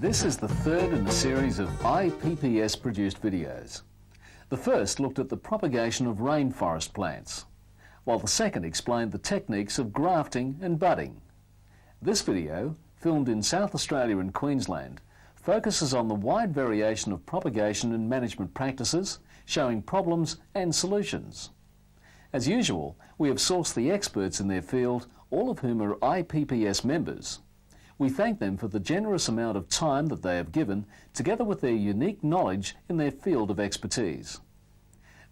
This is the third in the series of IPPS produced videos. The first looked at the propagation of rainforest plants, while the second explained the techniques of grafting and budding. This video, filmed in South Australia and Queensland, focuses on the wide variation of propagation and management practices, showing problems and solutions. As usual, we have sourced the experts in their field, all of whom are IPPS members. We thank them for the generous amount of time that they have given, together with their unique knowledge in their field of expertise.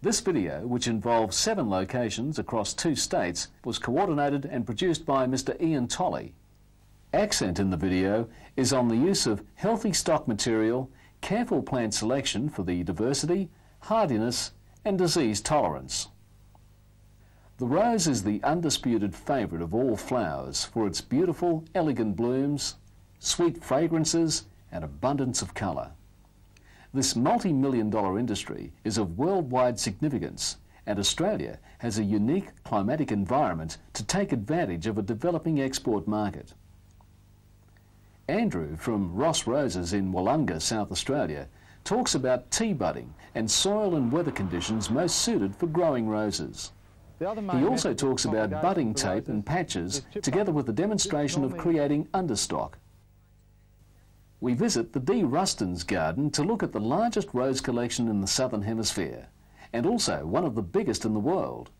This video, which involves 7 locations across 2 states, was coordinated and produced by Mr. Ian Tolley. Accent in the video is on the use of healthy stock material, careful plant selection for the diversity, hardiness and disease tolerance. The rose is the undisputed favourite of all flowers for its beautiful, elegant blooms, sweet fragrances and abundance of colour. This multi-million-dollar industry is of worldwide significance, and Australia has a unique climatic environment to take advantage of a developing export market. Andrew from Ross Roses in Wollonga, South Australia, talks about tea budding and soil and weather conditions most suited for growing roses. He also talks about budding tape and patches, together with a demonstration of creating understock. We visit the D. Ruston's garden to look at the largest rose collection in the Southern Hemisphere, and also one of the biggest in the world.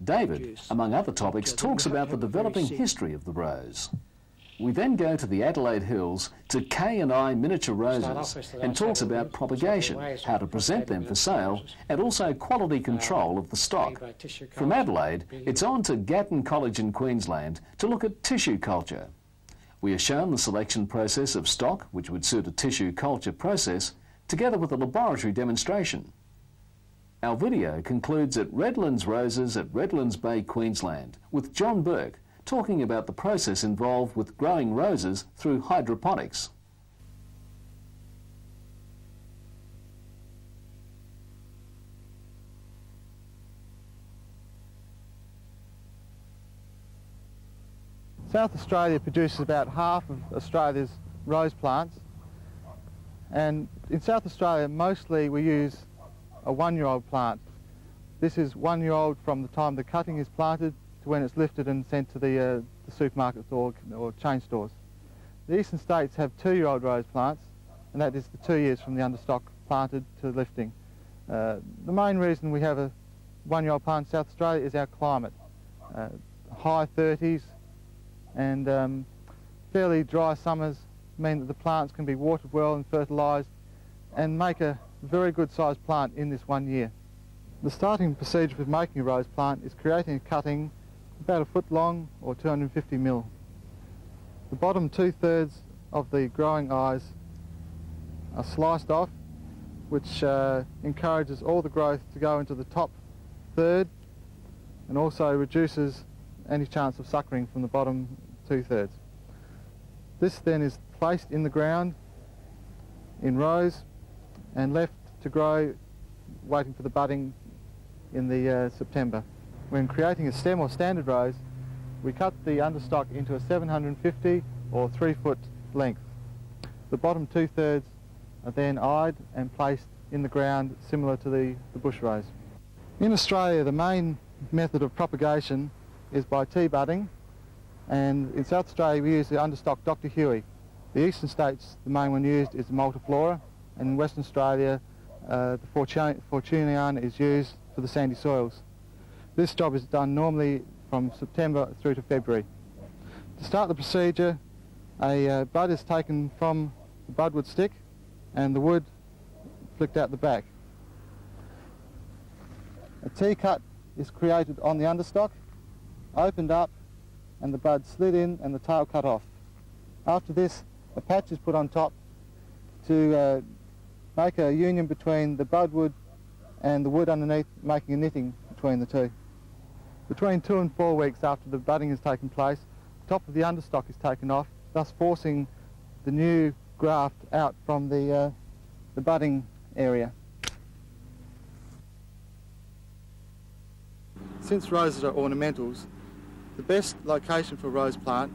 David, among other topics, talks about the developing history of the rose. We then go to the Adelaide Hills to K&I Miniature Roses and talks about propagation, how to present them for sale, and also quality control of the stock. From Adelaide, it's on to Gatton College in Queensland to look at tissue culture. We are shown the selection process of stock, which would suit a tissue culture process, together with a laboratory demonstration. Our video concludes at Redlands Roses at Redlands Bay, Queensland, with John Burke, talking about the process involved with growing roses through hydroponics. South Australia produces about half of Australia's rose plants, and in South Australia mostly we use a 1-year-old plant. This is 1-year-old from the time the cutting is planted to when it's lifted and sent to the supermarkets or chain stores. The eastern states have 2-year-old rose plants, and that is the 2 years from the understock planted to lifting. The main reason we have a 1-year-old plant in South Australia is our climate. High 30s and fairly dry summers mean that the plants can be watered well and fertilised and make a very good sized plant in this 1 year. The starting procedure for making a rose plant is creating a cutting about 1 foot long or 250 mil. The bottom 2/3 of the growing eyes are sliced off, which encourages all the growth to go into the top third and also reduces any chance of suckering from the bottom 2/3. This then is placed in the ground in rows and left to grow, waiting for the budding in the September. When creating a stem or standard rose, we cut the understock into a 750 or 3 foot length. The bottom 2/3 are then eyed and placed in the ground similar to the bush rose. In Australia, the main method of propagation is by tea budding, and in South Australia we use the understock Dr. Huey. The eastern states, the main one used is the Multiflora, and in Western Australia the Fortuniana is used for the sandy soils. This job is done normally from September through to February. To start the procedure, a bud is taken from the budwood stick and the wood flicked out the back. A T-cut is created on the understock, opened up and the bud slid in and the tail cut off. After this, a patch is put on top to make a union between the budwood and the wood underneath, making a knitting between the two. Between 2 and 4 weeks after the budding has taken place, the top of the understock is taken off, thus forcing the new graft out from the budding area. Since roses are ornamentals, the best location for a rose plant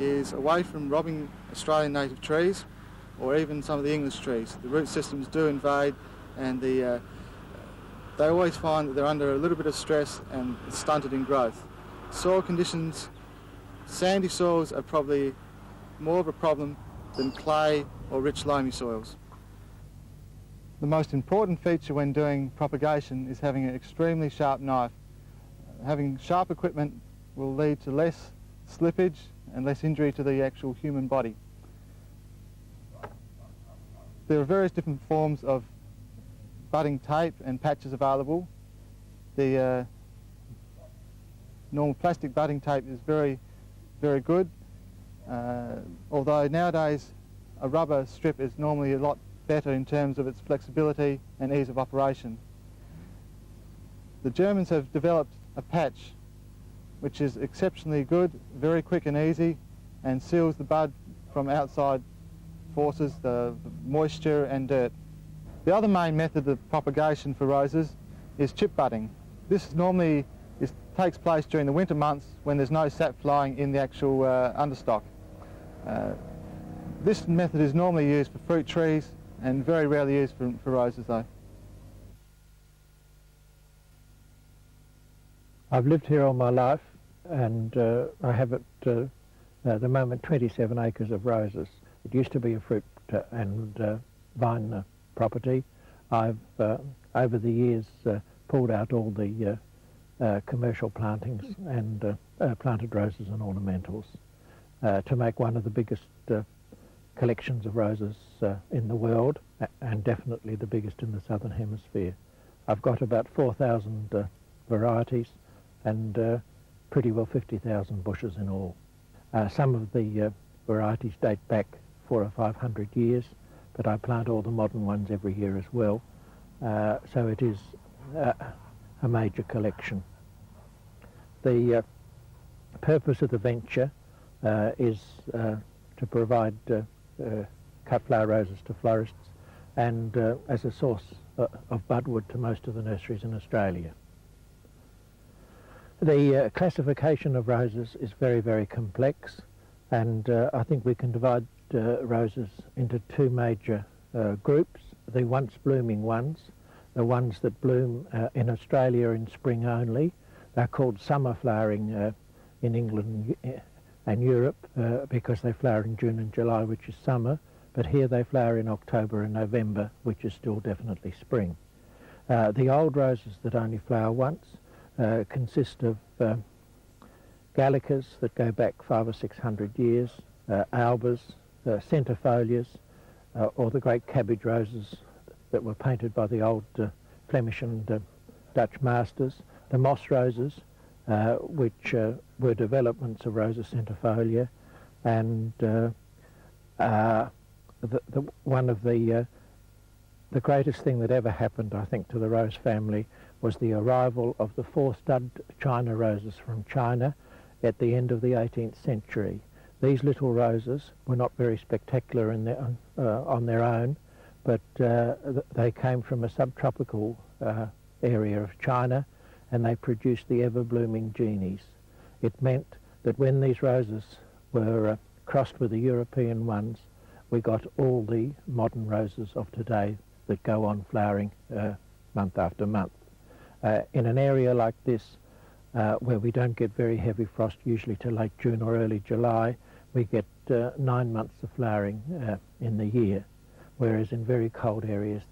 is away from robbing Australian native trees or even some of the English trees. The root systems do invade, and they always find that they're under a little bit of stress and stunted in growth. Soil conditions, sandy soils are probably more of a problem than clay or rich loamy soils. The most important feature when doing propagation is having an extremely sharp knife. Having sharp equipment will lead to less slippage and less injury to the actual human body. There are various different forms of budding tape and patches available. The normal plastic budding tape is very, very good, although nowadays a rubber strip is normally a lot better in terms of its flexibility and ease of operation. The Germans have developed a patch which is exceptionally good, very quick and easy, and seals the bud from outside forces, the moisture and dirt. The other main method of propagation for roses is chip budding. This normally takes place during the winter months when there's no sap flowing in the actual understock. This method is normally used for fruit trees and very rarely used for roses though. I've lived here all my life, and I have at the moment 27 acres of roses. It used to be a fruit and vine property. I've over the years pulled out all the commercial plantings and planted roses and ornamentals to make one of the biggest collections of roses in the world, and definitely the biggest in the southern hemisphere. I've got about 4,000 varieties and pretty well 50,000 bushes in all. Some of the varieties date back 400 or 500 years, but I plant all the modern ones every year as well, so it is a major collection. The purpose of the venture is to provide cut flower roses to florists and as a source of budwood to most of the nurseries in Australia. The classification of roses is very, very complex, and I think we can divide roses into two major groups. The once blooming ones, the ones that bloom in Australia in spring only. They're called summer flowering in England and Europe because they flower in June and July, which is summer, but here they flower in October and November, which is still definitely spring. The old roses that only flower once consist of gallicas that go back 500 or 600 years, albas, centifolias, or the great cabbage roses that were painted by the old Flemish and Dutch masters, the moss roses, which were developments of Rosa centifolia, and one of the greatest thing that ever happened, I think, to the rose family was the arrival of the 4-stud China roses from China at the end of the 18th century. These little roses were not very spectacular in on their own, but they came from a subtropical area of China, and they produced the ever-blooming genies. It meant that when these roses were crossed with the European ones, we got all the modern roses of today that go on flowering month after month. In an area like this, where we don't get very heavy frost, usually till late June or early July, we get 9 months of flowering in the year, whereas in very cold areas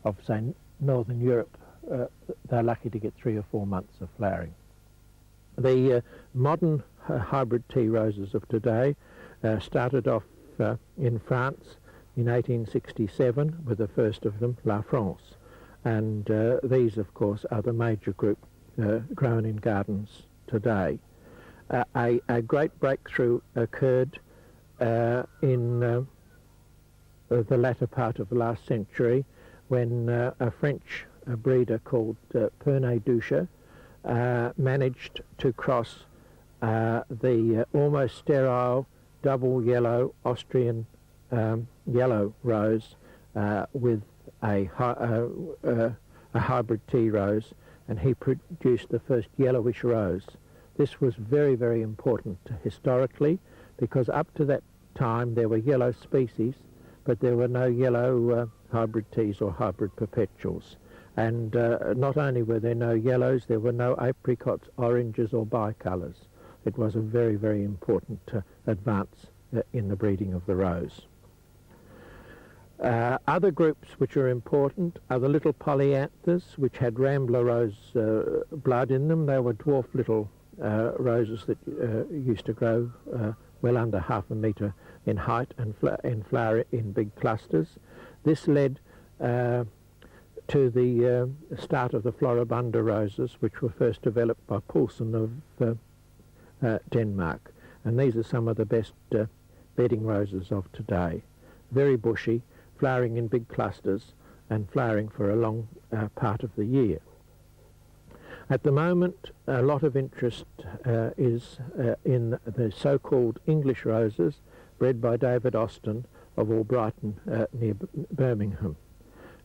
of, say, Northern Europe, they're lucky to get 3 or 4 months of flowering. The modern hybrid tea roses of today started off in France in 1867 with the first of them, La France. And these, of course, are the major group grown in gardens today. A great breakthrough occurred in the latter part of the last century when a French breeder called Pernay Ducher managed to cross the almost sterile double yellow Austrian yellow rose with a hybrid tea rose, and he produced the first yellowish rose. This was very, very important historically, because up to that time there were yellow species but there were no yellow hybrid teas or hybrid perpetuals. And not only were there no yellows, there were no apricots, oranges or bicolours. It was a very, very important advance in the breeding of the rose. Other groups which are important are the little polyanthers, which had rambler rose blood in them. They were dwarf little roses that used to grow well under half a metre in height and flower in big clusters. This led to the start of the Floribunda roses, which were first developed by Poulsen of Denmark. And these are some of the best bedding roses of today. Very bushy, flowering in big clusters and flowering for a long part of the year. At the moment, a lot of interest is in the so-called English roses bred by David Austin of Albrighton near Birmingham.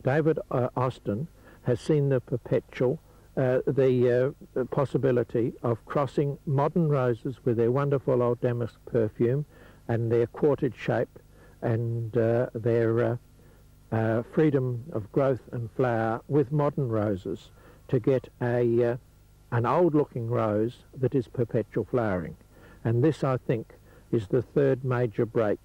David Austin has seen the perpetual, the possibility of crossing modern roses with their wonderful old damask perfume and their quartered shape and their freedom of growth and flower with modern roses to get an old-looking rose that is perpetual flowering. And this, I think, is the third major break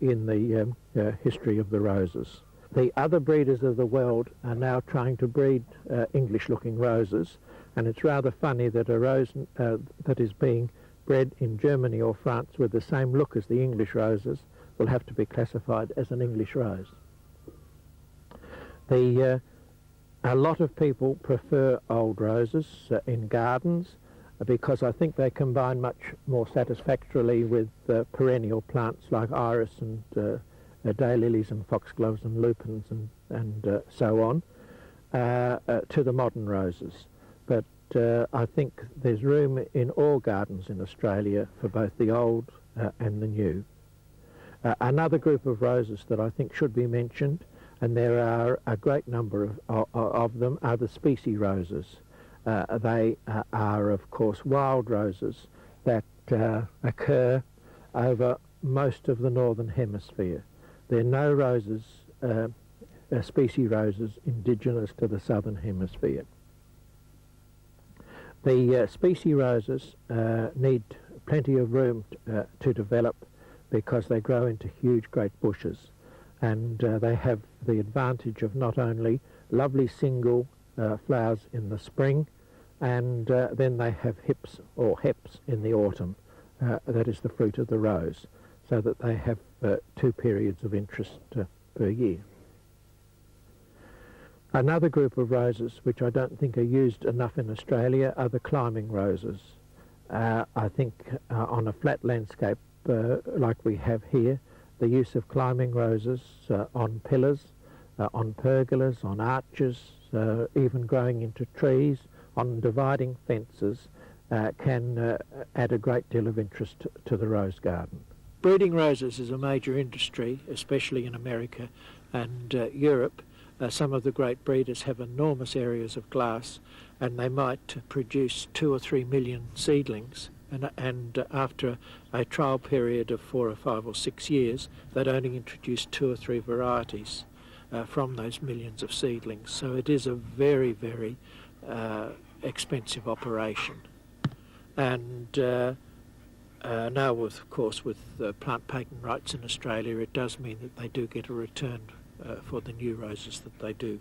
in the history of the roses. The other breeders of the world are now trying to breed English-looking roses, and it's rather funny that a rose that is being bred in Germany or France with the same look as the English roses will have to be classified as an English rose. A lot of people prefer old roses in gardens because I think they combine much more satisfactorily with perennial plants like iris and daylilies and foxgloves and lupins and so on to the modern roses. But I think there's room in all gardens in Australia for both the old and the new. Another group of roses that I think should be mentioned, and there are a great number of them, are the species roses. They are, of course, wild roses that occur over most of the northern hemisphere. There are no roses, species roses, indigenous to the southern hemisphere. The species roses need plenty of room to develop because they grow into huge, great bushes. And they have the advantage of not only lovely single flowers in the spring, and then they have hips or heps in the autumn. That is the fruit of the rose, so that they have two periods of interest per year. Another group of roses which I don't think are used enough in Australia are the climbing roses. I think on a flat landscape like we have here, the use of climbing roses on pillars, on pergolas, on arches, even growing into trees, on dividing fences, can add a great deal of interest to the rose garden. Breeding roses is a major industry, especially in America and Europe. Some of the great breeders have enormous areas of glass, and they might produce 2 or 3 million seedlings. And after a trial period of 4 or 5 or 6 years, they'd only introduce 2 or 3 varieties from those millions of seedlings. So it is a very, very expensive operation. And now, of course, with plant patent rights in Australia, it does mean that they do get a return for the new roses that they do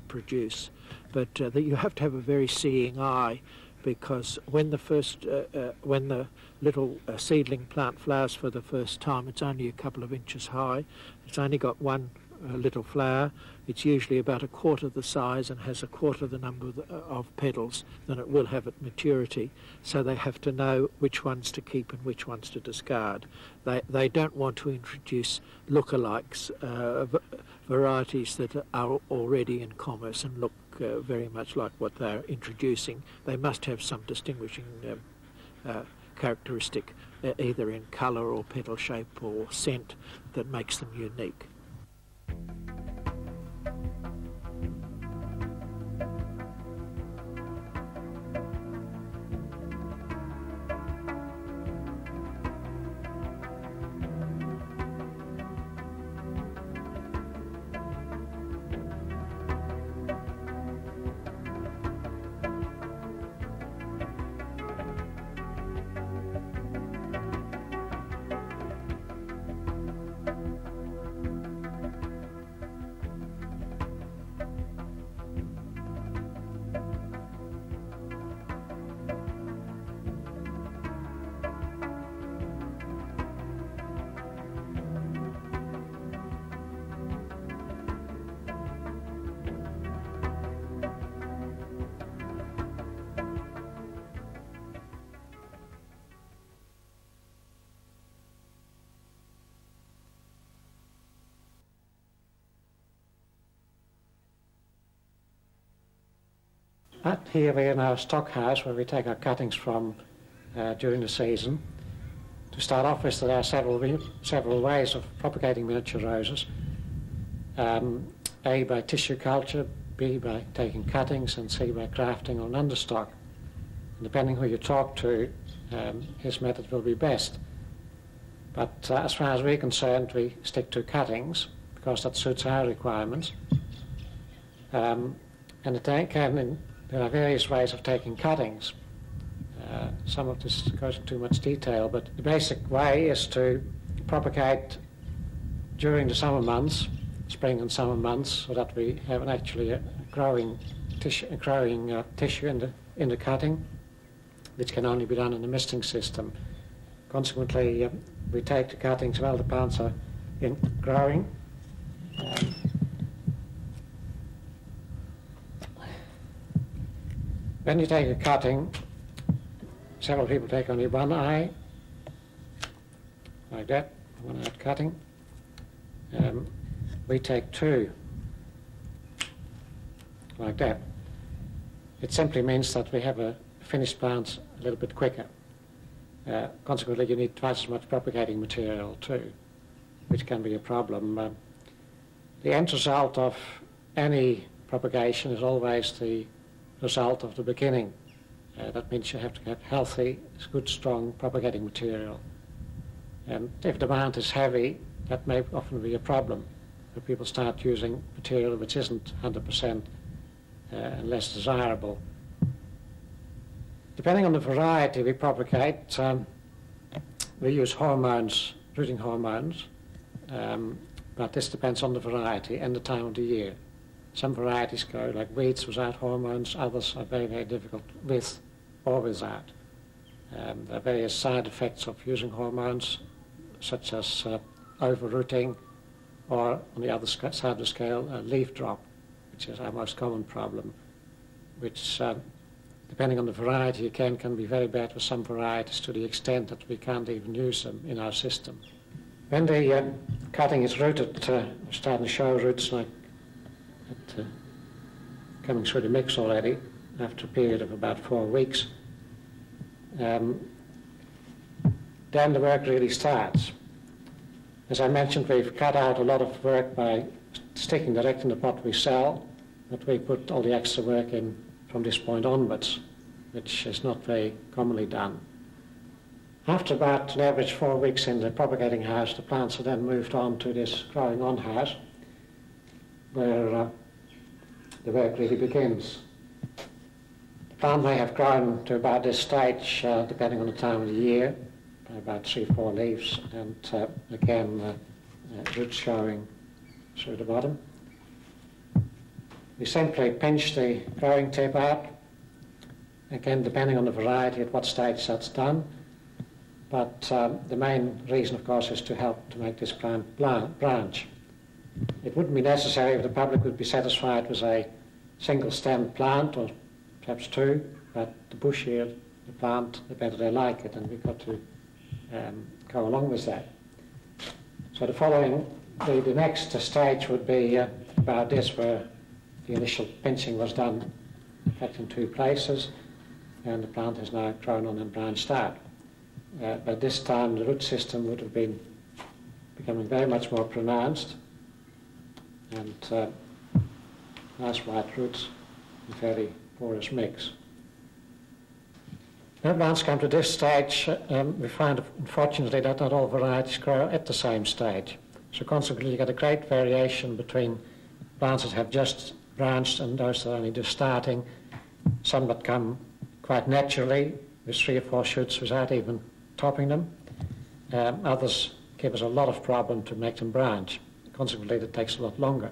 produce. But that you have to have a very seeing eye, because when the little seedling plant flowers for the first time, it's only a couple of inches high. It's only got one little flower. It's usually about a quarter the size and has a quarter the number of petals than it will have at maturity. So they have to know which ones to keep and which ones to discard. They don't want to introduce lookalikes, varieties that are already in commerce and look very much like what they're introducing. They must have some distinguishing characteristic, either in colour or petal shape or scent, that makes them unique. Here we're in our stock house where we take our cuttings from during the season. To start off with, there are several ways of propagating miniature roses. A, by tissue culture, B, by taking cuttings, and C, by grafting on understock. And depending who you talk to, his method will be best. But as far as we're concerned, we stick to cuttings because that suits our requirements. And there are various ways of taking cuttings. Some of this goes into too much detail, but the basic way is to propagate during the summer months, spring and summer months, so that we have actually a growing tissue in the cutting, which can only be done in the misting system. Consequently, we take the cuttings while the plants are growing. When you take a cutting, several people take only one eye, like that, one-eyed cutting. We take two, like that. It simply means that we have a finished plant a little bit quicker. Consequently, you need twice as much propagating material too, which can be a problem. The end result of any propagation is always the result of the beginning. That means you have to have healthy, good, strong propagating material. And if demand is heavy, that may often be a problem. If people start using material which isn't 100% and less desirable. Depending on the variety we propagate, we use hormones, rooting hormones, but this depends on the variety and the time of the year. Some varieties go like wheats without hormones, others are very, very difficult with or without. There are various side effects of using hormones, such as over-rooting, or on the other side of the scale, leaf drop, which is our most common problem, which, depending on the variety, can be very bad with some varieties to the extent that we can't even use them in our system. When the cutting is rooted, we're starting to show roots like coming through the mix already after a period of about 4 weeks. Then the work really starts. As I mentioned, we've cut out a lot of work by sticking direct in the pot we sell, but we put all the extra work in from this point onwards, which is not very commonly done. After about an average 4 weeks in the propagating house, the plants are then moved on to this growing on house, where the work really begins. The plant may have grown to about this stage, depending on the time of the year, by about 3-4 leaves, and again roots showing through the bottom. We simply pinch the growing tip out, again depending on the variety at what stage that's done, but the main reason of course is to help to make this plant branch. It wouldn't be necessary if the public would be satisfied with a single stem plant, or perhaps two, but the bushier the plant, the better they like it, and we've got to go along with that. So the next stage would be about this, where the initial pinching was done, in fact, in 2 places, and the plant is now grown on and branched out. By this time, the root system would have been becoming very much more pronounced, and nice white roots, a very porous mix. When plants come to this stage, we find, unfortunately, that not all varieties grow at the same stage. So consequently, you get a great variation between plants that have just branched and those that are only just starting. Some that come quite naturally with 3 or 4 shoots without even topping them. Others give us a lot of problem to make them branch. Consequently, it takes a lot longer.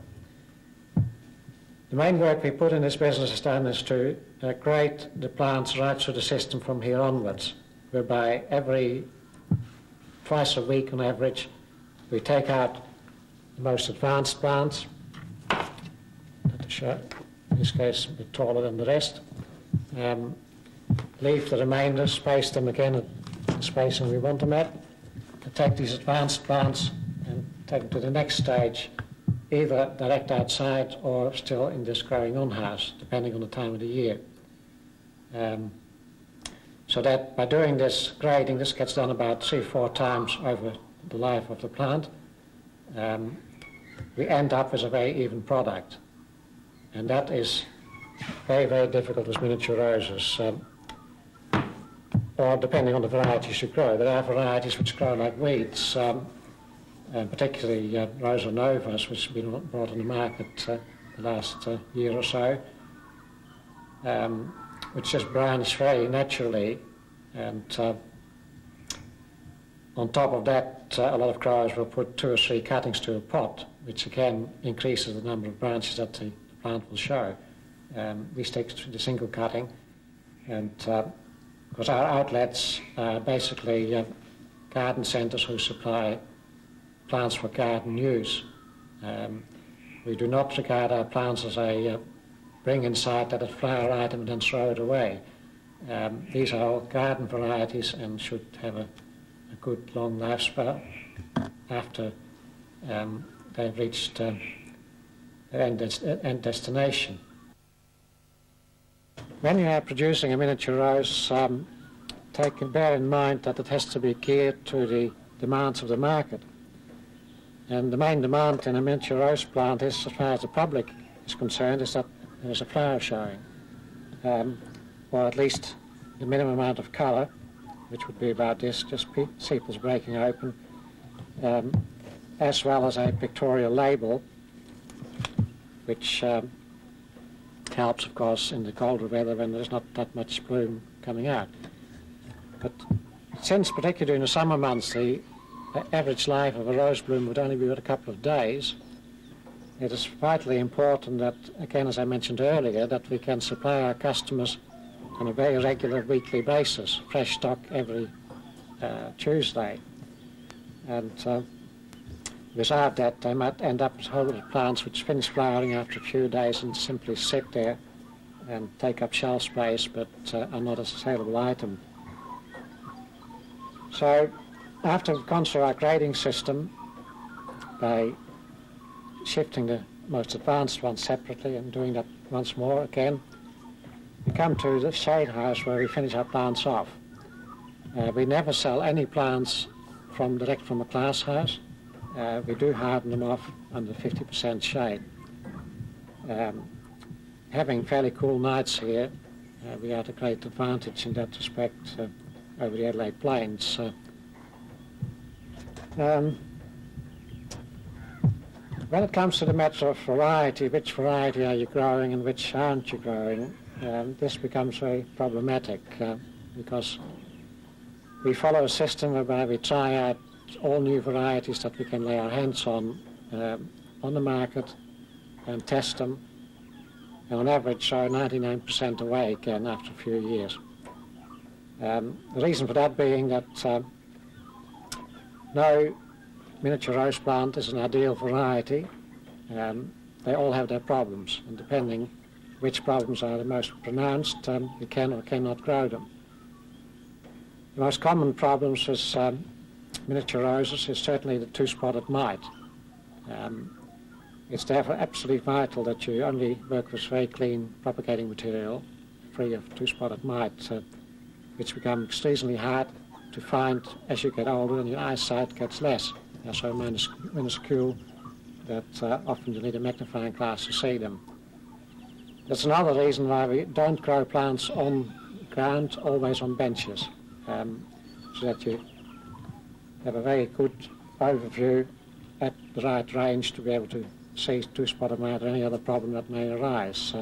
The main work we put in this business then is to grade the plants right through the system from here onwards, whereby twice a week on average, we take out the most advanced plants, in this case a bit taller than the rest, leave the remainder, space them again at the spacing we want them at, take these advanced plants and take them to the next stage, either direct outside or still in this growing on house, depending on the time of the year. So that by doing this grading, this gets done about 3-4 times over the life of the plant, we end up with a very even product. And that is very, very difficult with miniature roses, or depending on the varieties you grow. There are varieties which grow like weeds, and particularly Rosa Novas, which have been brought on the market the last year or so, which just branch very naturally, and on top of that, a lot of growers will put 2 or 3 cuttings to a pot, which again increases the number of branches that the plant will show. We stick to the single cutting, and because our outlets are basically garden centres who supply plants for garden use. We do not regard our plants as a bring inside that flower item and then throw it away. These are all garden varieties and should have a good long lifespan after they've reached their end destination. When you are producing a miniature rose, bear in mind that it has to be geared to the demands of the market. And the main demand in a miniature rose plant is, as far as the public is concerned, is that there is a flower showing, or at least the minimum amount of colour, which would be about this, just sepals breaking open, as well as a pictorial label, which helps, of course, in the colder weather when there's not that much bloom coming out. But since, particularly during the summer months, the average life of a rose bloom would only be about a couple of days, it is vitally important that, again, as I mentioned earlier, that we can supply our customers on a very regular weekly basis, fresh stock every Tuesday. And without that, they might end up with whole plants which finish flowering after a few days and simply sit there and take up shelf space, but are not a saleable item. So, after we've gone through our grading system by shifting the most advanced ones separately and doing that once more again, we come to the shade house where we finish our plants off. We never sell any plants direct from a glass house. We do harden them off under 50% shade. Having fairly cool nights here, we have a great advantage in that respect over the Adelaide Plains. When it comes to the matter of variety, which variety are you growing and which aren't you growing, this becomes very problematic because we follow a system whereby we try out all new varieties that we can lay our hands on the market and test them, and on average show 99% away again after a few years. The reason for that being that no miniature rose plant is an ideal variety. They all have their problems, and depending which problems are the most pronounced, you can or cannot grow them. The most common problems with miniature roses is certainly the two-spotted mite. It's therefore absolutely vital that you only work with very clean propagating material, free of two-spotted mite, which become extremely hard to find as you get older and your eyesight gets less. They're so minuscule that often you need a magnifying glass to see them. That's another reason why we don't grow plants on ground, always on benches, so that you have a very good overview at the right range to be able to see two-spotted mite or any other problem that may arise.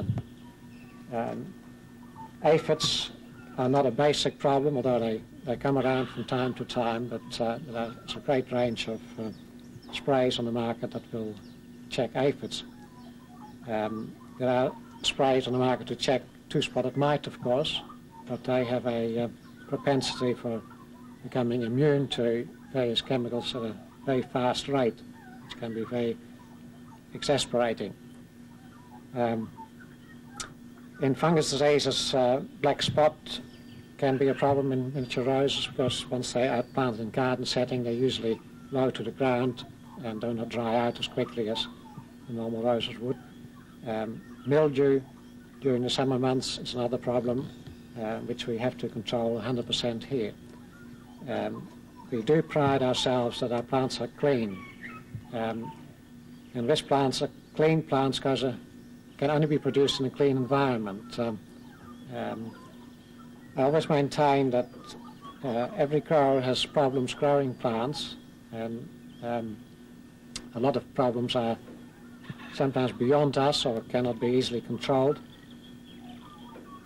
Aphids are not a basic problem, although they come around from time to time, but there's a great range of sprays on the market that will check aphids. There are sprays on the market to check two-spotted mite, of course, but they have a propensity for becoming immune to various chemicals at a very fast rate, which can be very exasperating. In fungus diseases, black spot can be a problem in miniature roses because once they are planted in garden setting, they're usually low to the ground and do not dry out as quickly as the normal roses would. Mildew during the summer months is another problem. which we have to control 100% here. We do pride ourselves that our plants are clean. And these plants are clean plants because can only be produced in a clean environment. I always maintain that every grower has problems growing plants, and a lot of problems are sometimes beyond us or cannot be easily controlled.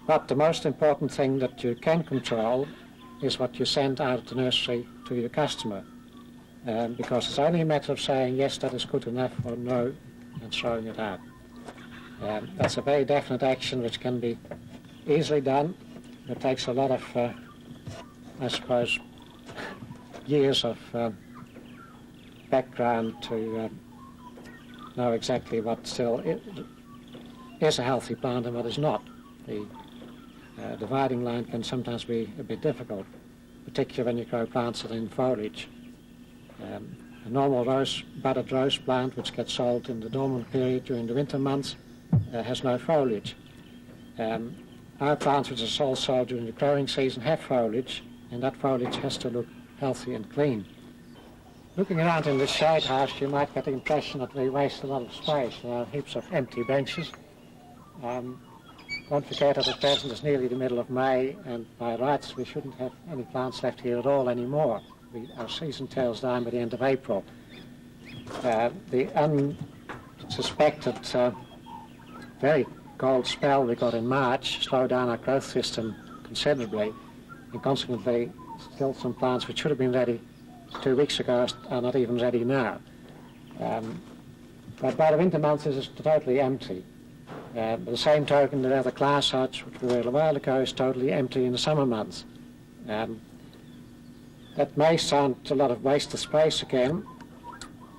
But the most important thing that you can control is what you send out of the nursery to your customer, because it's only a matter of saying yes, that is good enough, or no, and throwing it out. That's a very definite action which can be easily done. It takes a lot of, I suppose, years of background to know exactly what still is a healthy plant and what is not. The dividing line can sometimes be a bit difficult, particularly when you grow plants that are in foliage. A normal budded rose plant, which gets sold in the dormant period during the winter months, has no foliage. Our plants, which are sold during the growing season, have foliage, and that foliage has to look healthy and clean. Looking around in the shade house, you might get the impression that we waste a lot of space. There are heaps of empty benches. Don't forget that at present it's nearly the middle of May, and by rights we shouldn't have any plants left here at all anymore. Our season tails down by the end of April. The unsuspected very cold spell we got in March slowed down our growth system considerably, and consequently still some plants which should have been ready 2 weeks ago are not even ready now. But by the winter months it is totally empty. By the same token, the other glass hutch, which we were a while ago, is totally empty in the summer months. That may sound a lot of wasted space again,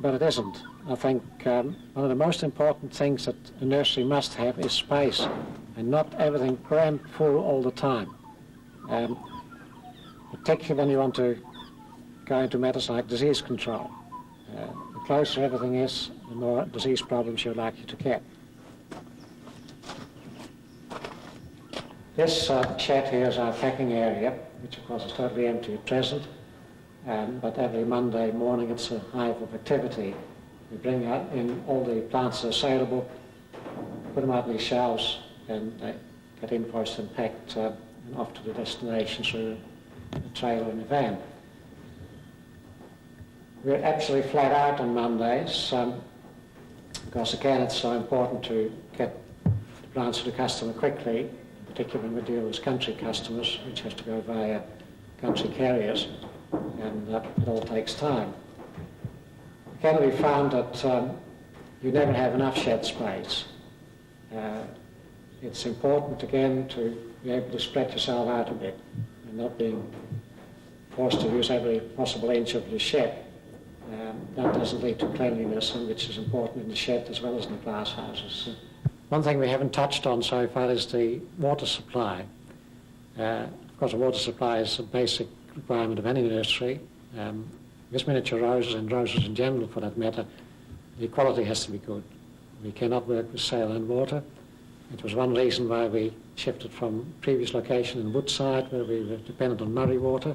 but it isn't. I think one of the most important things that a nursery must have is space, and not everything crammed full all the time. Particularly when you want to go into matters like disease control. The closer everything is, the more disease problems you're likely to get. This shed here is our packing area, which of course is totally empty at present, but every Monday morning it's a hive of activity. We bring out in all the plants that are saleable, put them out on these shelves, and they get invoiced and packed and off to the destination through a trailer and a van. We're absolutely flat out on Mondays, because again it's so important to get the plants to the customer quickly, particularly when we deal with country customers, which has to go via country carriers, and it all takes time. Again, we found that you never have enough shed space. It's important, again, to be able to spread yourself out a bit and not being forced to use every possible inch of the shed. That doesn't lead to cleanliness, and which is important in the shed as well as in the glass houses. One thing we haven't touched on so far is the water supply. Of course, the water supply is a basic requirement of any nursery. With miniature roses and roses in general for that matter, the quality has to be good. We cannot work with saline water. It was one reason why we shifted from previous location in Woodside, where we were dependent on Murray water,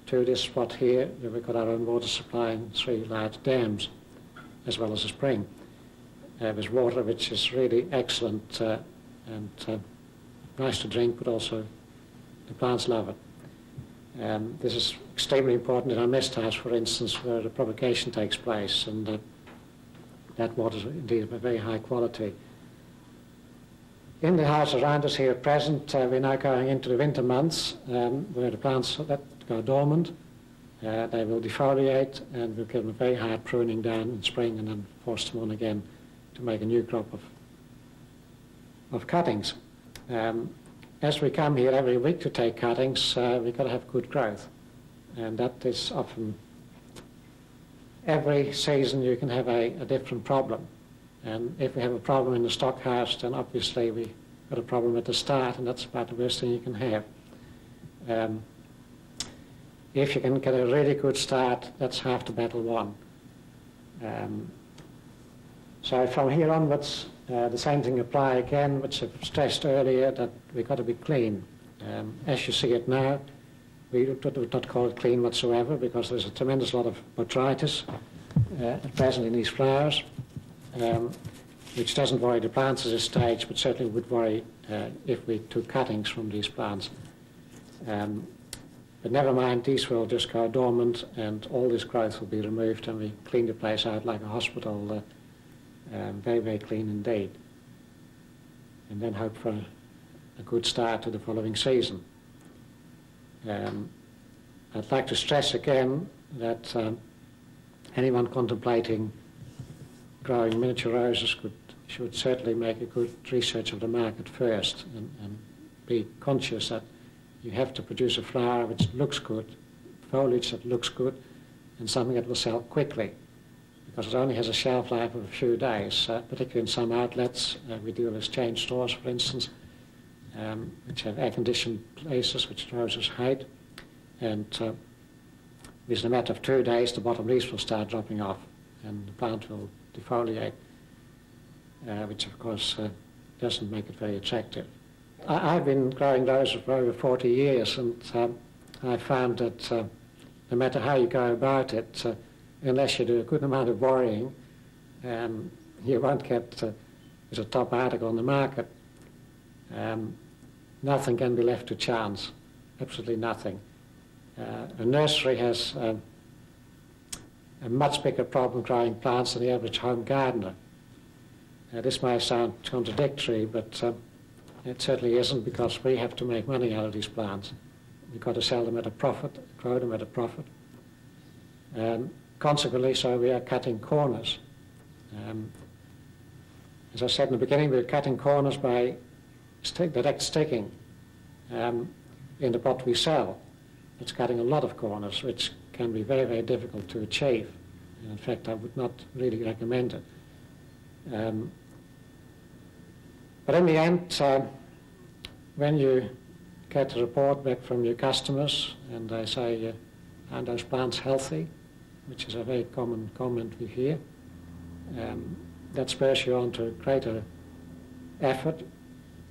to this spot here, where we've got our own water supply in 3 large dams, as well as a spring. With water which is really excellent and nice to drink, but also the plants love it. This is extremely important in our nest house, for instance, where the propagation takes place, and that water is indeed of a very high quality. In the house around us here at present, we're now going into the winter months, where the plants that go dormant, they will defoliate, and we'll give them a very hard pruning down in spring, and then force them on again to make a new crop of cuttings. As we come here every week to take cuttings, we've got to have good growth, and that is often, every season you can have a different problem, and if we have a problem in the stock house, then obviously we've got a problem at the start, and that's about the worst thing you can have. If you can get a really good start, that's half the battle won. So from here onwards, the same thing apply again, which I've stressed earlier, that we've got to be clean. As you see it now, we would not call it clean whatsoever because there's a tremendous lot of botrytis present in these flowers, which doesn't worry the plants at this stage, but certainly would worry if we took cuttings from these plants. But never mind, these will just go dormant and all this growth will be removed and we clean the place out like a hospital, very, very clean indeed. And then hope for a good start to the following season. I'd like to stress again that anyone contemplating growing miniature roses should certainly make a good research of the market first and be conscious that you have to produce a flower which looks good, foliage that looks good, and something that will sell quickly, because it only has a shelf life of a few days, particularly in some outlets. We deal with chain stores, for instance, which have air-conditioned places which roses hate, and within a matter of 2 days the bottom leaves will start dropping off and the plant will defoliate, which of course doesn't make it very attractive. I've been growing roses for over 40 years and I found that no matter how you go about it, unless you do a good amount of worrying, you won't get as a top article on the market. Nothing can be left to chance, absolutely nothing. A nursery has a much bigger problem growing plants than the average home gardener. This may sound contradictory, but it certainly isn't, because we have to make money out of these plants. We've got to sell them at a profit, grow them at a profit. Consequently, so we are cutting corners. As I said in the beginning, we're cutting corners by direct sticking in the pot we sell. It's cutting a lot of corners, which can be very, very difficult to achieve. And in fact, I would not really recommend it. But in the end, when you get a report back from your customers and they say, aren't those plants healthy, which is a very common comment we hear, that spurs you on to greater effort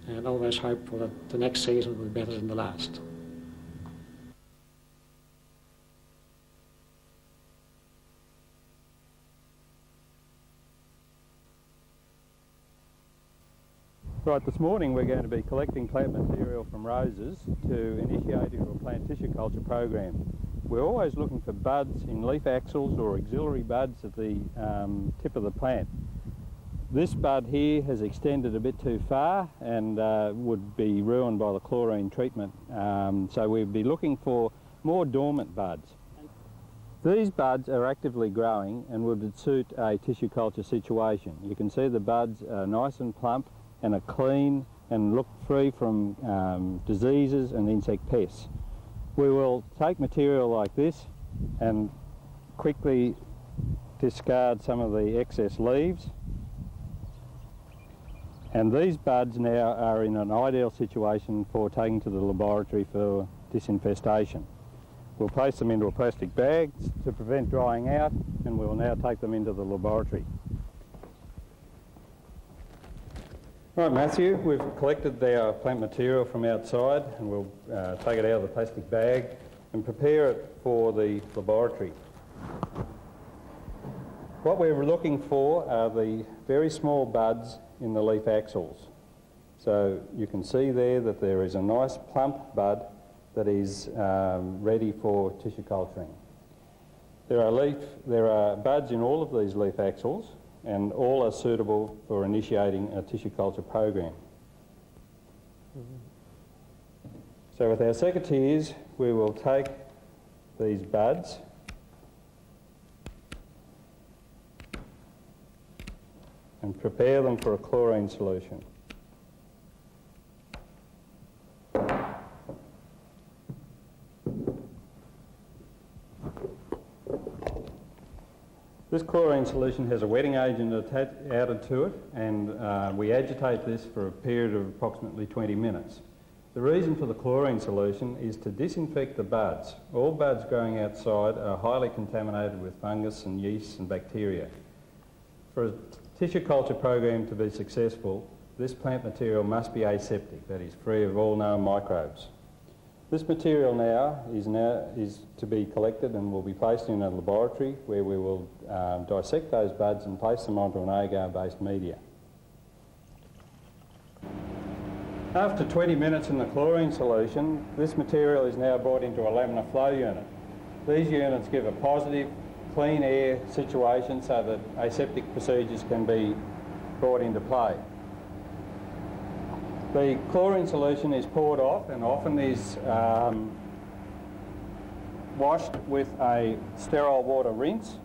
and always hopeful that the next season will be better than the last. Right, this morning we're going to be collecting plant material from roses to initiate into a plant tissue culture program. We're always looking for buds in leaf axils or auxiliary buds at the tip of the plant. This bud here has extended a bit too far and would be ruined by the chlorine treatment, so we'd be looking for more dormant buds. These buds are actively growing and would suit a tissue culture situation. You can see the buds are nice and plump and are clean and look free from diseases and insect pests. We will take material like this and quickly discard some of the excess leaves, and these buds now are in an ideal situation for taking to the laboratory for disinfestation. We'll place them into a plastic bag to prevent drying out, and we will now take them into the laboratory. Right, Matthew, we've collected our plant material from outside and we'll take it out of the plastic bag and prepare it for the laboratory. What we're looking for are the very small buds in the leaf axils. So you can see there that there is a nice plump bud that is ready for tissue culturing. There are buds in all of these leaf axils, and all are suitable for initiating a tissue culture program. So with our secateurs, we will take these buds and prepare them for a chlorine solution. This chlorine solution has a wetting agent added to it, and we agitate this for a period of approximately 20 minutes. The reason for the chlorine solution is to disinfect the buds. All buds growing outside are highly contaminated with fungus and yeast and bacteria. For a tissue culture program to be successful, this plant material must be aseptic, that is, free of all known microbes. This material now is to be collected and will be placed in a laboratory where we will dissect those buds and place them onto an agar-based media. After 20 minutes in the chlorine solution, this material is now brought into a laminar flow unit. These units give a positive, clean air situation so that aseptic procedures can be brought into play. The chlorine solution is poured off and often is washed with a sterile water rinse.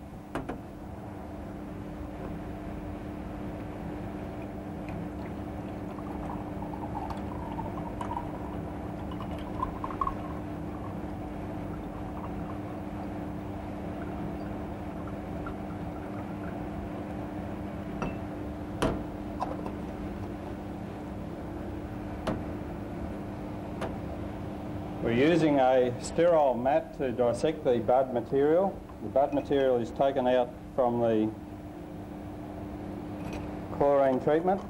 We're using a sterile mat to dissect the bud material. The bud material is taken out from the chlorine treatment.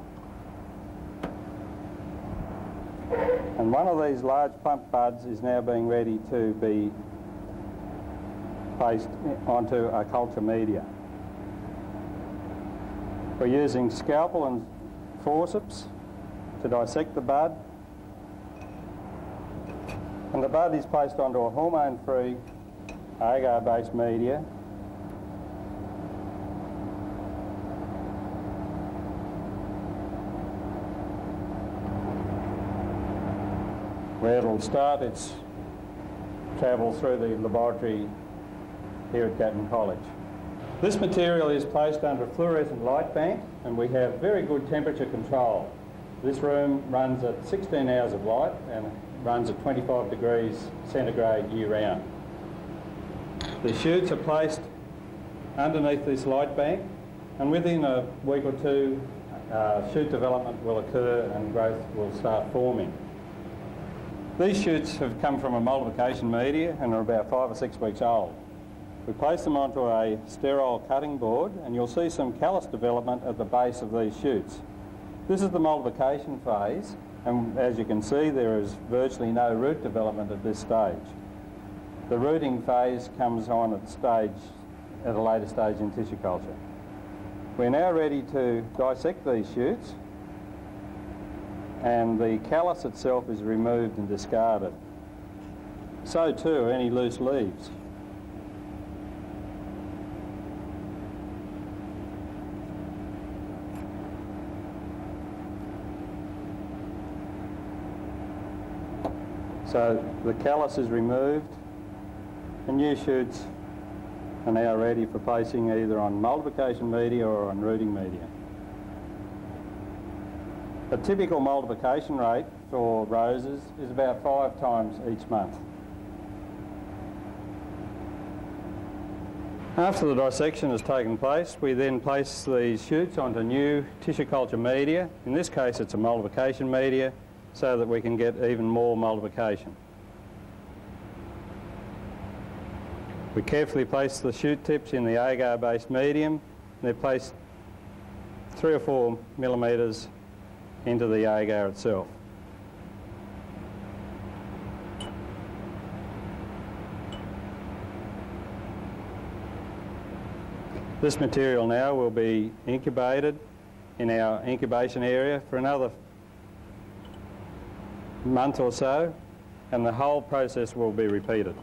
And one of these large plump buds is now being ready to be placed onto a culture media. We're using scalpel and forceps to dissect the bud. And the bud is placed onto a hormone-free agar-based media. Where it'll start its travel through the laboratory here at Gatton College. This material is placed under a fluorescent light bank and we have very good temperature control. This room runs at 16 hours of light and runs at 25 degrees centigrade year-round. The shoots are placed underneath this light bank and within a week or two shoot development will occur and growth will start forming. These shoots have come from a multiplication media and are about 5 or 6 weeks old. We place them onto a sterile cutting board and you'll see some callus development at the base of these shoots. This is the multiplication phase. And as you can see, there is virtually no root development at this stage. The rooting phase comes on at a later stage in tissue culture. We're now ready to dissect these shoots, and the callus itself is removed and discarded. So too are any loose leaves. So the callus is removed and new shoots are now ready for placing either on multiplication media or on rooting media. A typical multiplication rate for roses is about 5 times each month. After the dissection has taken place, we then place these shoots onto new tissue culture media. In this case it's a multiplication media, so that we can get even more multiplication. We carefully place the shoot tips in the agar-based medium. They're placed 3 or 4 millimetres into the agar itself. This material now will be incubated in our incubation area for another month or so, and the whole process will be repeated.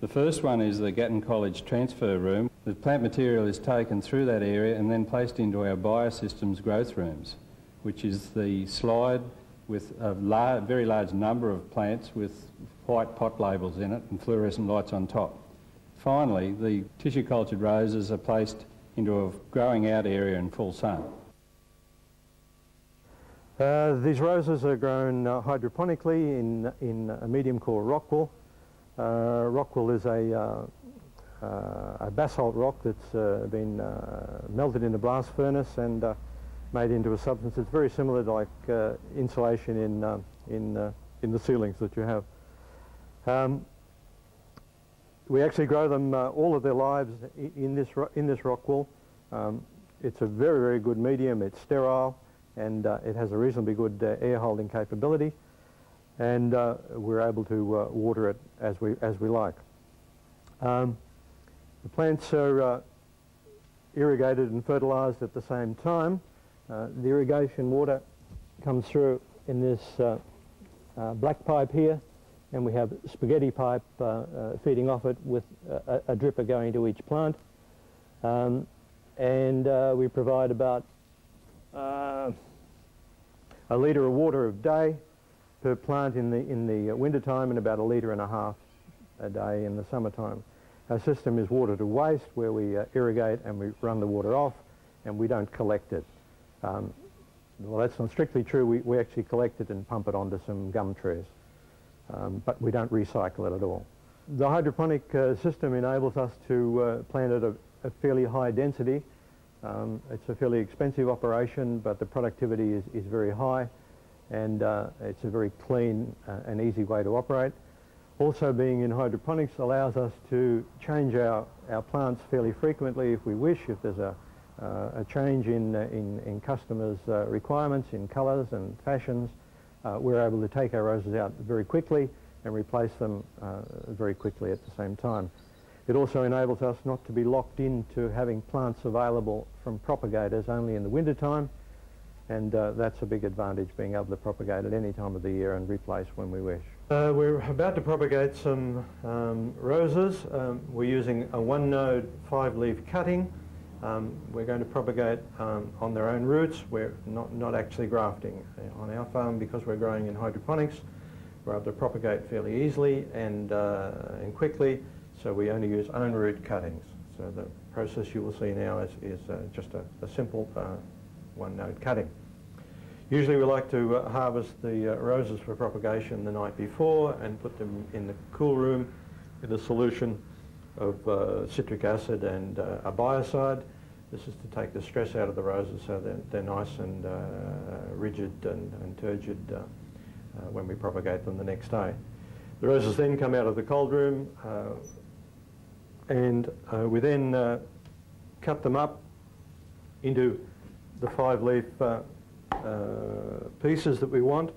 The first one is the Gatton College transfer room. The plant material is taken through that area and then placed into our biosystems growth rooms, which is the slide with a very large number of plants with white pot labels in it and fluorescent lights on top. Finally, the tissue cultured roses are placed into a growing out area in full sun. These roses are grown hydroponically in a medium called rockwool. Rockwool is a basalt rock that's been melted in a blast furnace and made into a substance that's very similar to like insulation in the ceilings that you have. We actually grow them all of their lives in this rockwool. It's a very, very good medium. It's sterile and it has a reasonably good air holding capability. and we're able to water it as we like. The plants are irrigated and fertilised at the same time. The irrigation water comes through in this black pipe here, and we have spaghetti pipe feeding off it with a dripper going to each plant. We provide about a litre of water a day per plant in the winter time, and about 1.5 litres a day in the summertime. Our system is water to waste, where we irrigate and we run the water off, and we don't collect it. Well, that's not strictly true. We actually collect it and pump it onto some gum trees, but we don't recycle it at all. The hydroponic system enables us to plant at a fairly high density. It's a fairly expensive operation, but the productivity is very high, and it's a very clean and easy way to operate. Also, being in hydroponics allows us to change our plants fairly frequently if we wish. If there's a change in customers' requirements, in colours and fashions, we're able to take our roses out very quickly and replace them very quickly at the same time. It also enables us not to be locked into having plants available from propagators only in the winter time, and that's a big advantage, being able to propagate at any time of the year and replace when we wish. We're about to propagate some roses. We're using a 1-node 5-leaf cutting. We're going to propagate on their own roots. We're not actually grafting. On our farm, because we're growing in hydroponics, we're able to propagate fairly easily and quickly, so we only use own root cuttings. So the process you will see now is just a simple 1-node cutting. Usually we like to harvest the roses for propagation the night before and put them in the cool room in a solution of citric acid and a biocide. This is to take the stress out of the roses so they're nice and rigid and turgid when we propagate them the next day. The roses then come out of the cold room, and we then cut them up into the 5-leaf pieces that we want.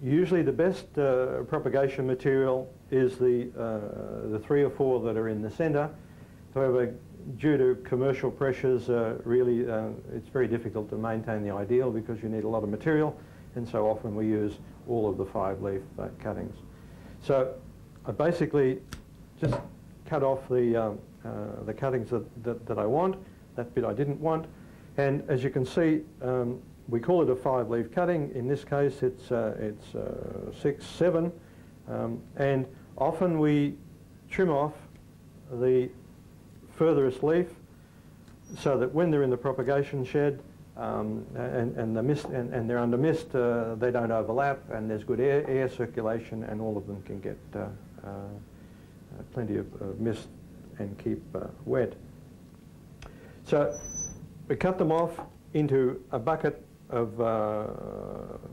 Usually the best propagation material is the 3 or 4 that are in the centre. However, due to commercial pressures, really it's very difficult to maintain the ideal because you need a lot of material, and so often we use all of the 5-leaf cuttings. So I basically just cut off the cuttings that I want, that bit I didn't want, and as you can see, we call it a 5-leaf cutting. In this case, it's 6, 7, and often we trim off the furthest leaf so that when they're in the propagation shed and the mist and they're under mist, they don't overlap, and there's good air circulation, and all of them can get plenty of mist and keep wet. So we cut them off into a bucket of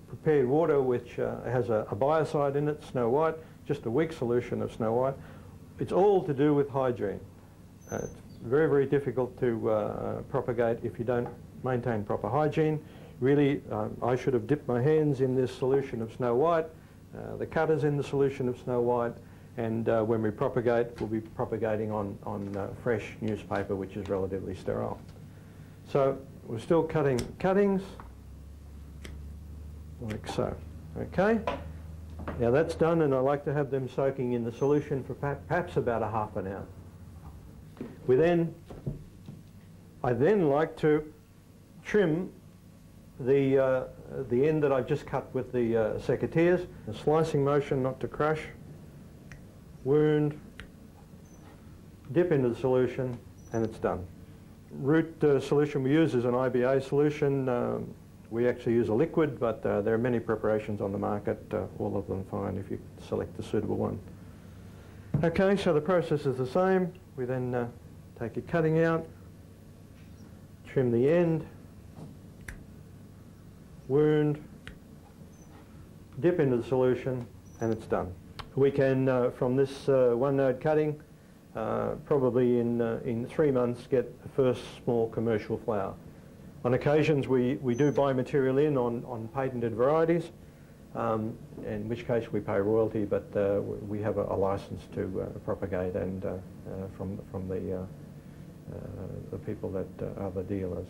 prepared water which has a biocide in it, Snow White, just a weak solution of Snow White. It's all to do with hygiene. It's very, very difficult to propagate if you don't maintain proper hygiene. Really, I should have dipped my hands in this solution of Snow White, the cutter's in the solution of Snow White, and when we propagate, we'll be propagating on fresh newspaper, which is relatively sterile. So we're still cutting cuttings, like so. Okay? Now that's done, and I like to have them soaking in the solution for perhaps about a half an hour. I then like to trim the end that I've just cut with the secateurs. A slicing motion, not to crush. Wound, dip into the solution, and it's done. Root solution we use is an IBA solution. We actually use a liquid, but there are many preparations on the market, all of them fine if you select the suitable one. Okay, so the process is the same. We then take your cutting out, trim the end, wound, dip into the solution, and it's done. We can, from this 1-node cutting, probably in 3 months get the first small commercial flower. On occasions we do buy material in on patented varieties, in which case we pay royalty, but we have a license to propagate and from the people that are the dealers.